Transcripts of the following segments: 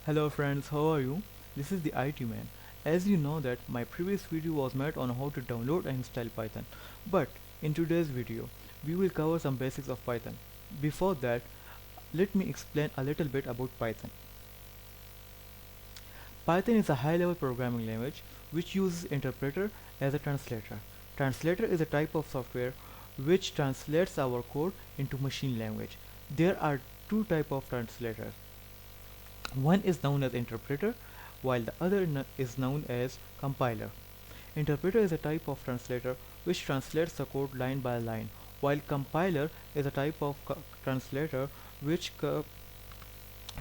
Hello friends, how are you? This is the IT man. As you know that my previous video was made on how to download and install Python. But in today's video, we will cover some basics of Python. Before that, let me explain a little bit about Python. Python is a high-level programming language which uses interpreter as a translator. Translator is a type of software which translates our code into machine language. There are two types of translators. One is known as interpreter, while the other is known as compiler. Interpreter is a type of translator which translates the code line by line, while compiler is a type of translator which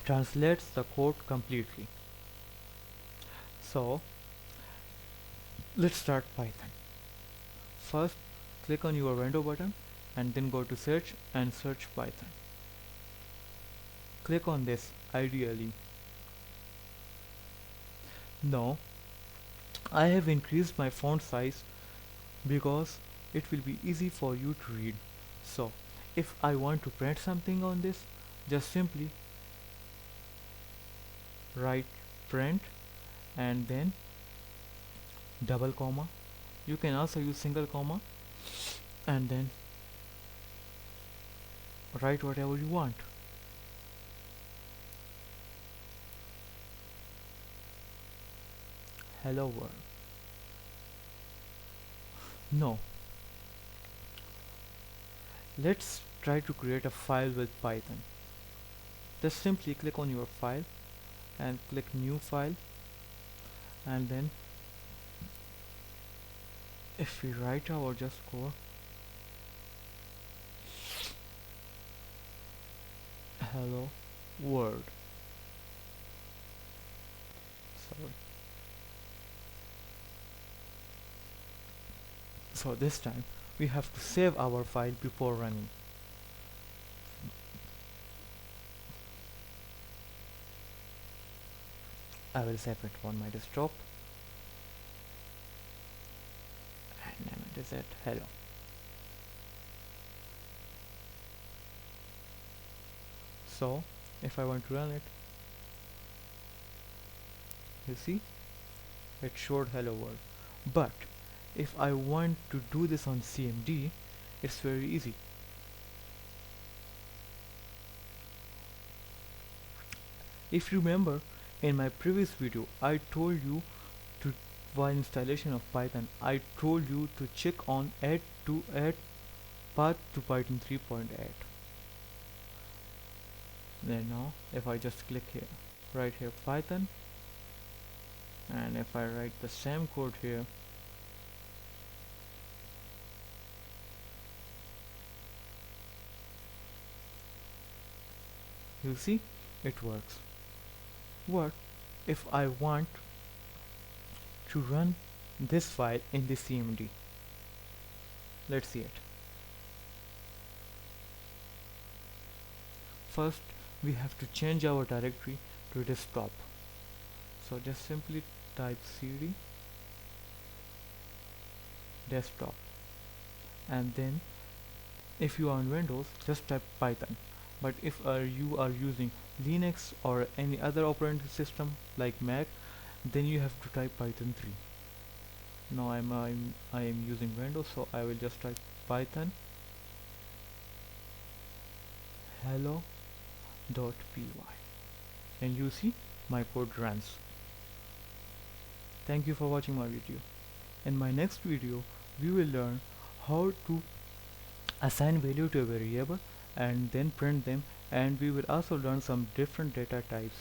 translates the code completely. So, let's start Python. First, click on your window button and then go to search and search Python. Click on this ideally. Now, I have increased my font size because it will be easy for you to read. So, if I want to print something on this, just simply write print and then double comma. You can also use single comma and then write whatever you want. Hello world. No. Let's try to create a file with Python. Just simply click on your file and click new file, and then if we write our just code hello world. Sorry. So this time we have to save our file before running. I will save it on my desktop and name it as hello. So if I want to run it, you see it showed hello world. But if I want to do this on CMD, it's very easy. If you remember, in my previous video I told you to, while installation of Python, I told you to check on add path to Python 3.8. Then now if I just click here, right here Python, and if I write the same code here, you see it works. What if I want to run this file in the CMD? Let's see it. First we have to change our directory to desktop. So just simply type cd desktop, and then if you are on Windows just type Python. But if you are using Linux or any other operating system like Mac, then you have to type Python 3. Now I am using Windows, so I will just type Python hello.py, and you see my code runs. Thank you for watching my video. In my next video we will learn how to assign value to a variable and then print them, and we will also learn some different data types.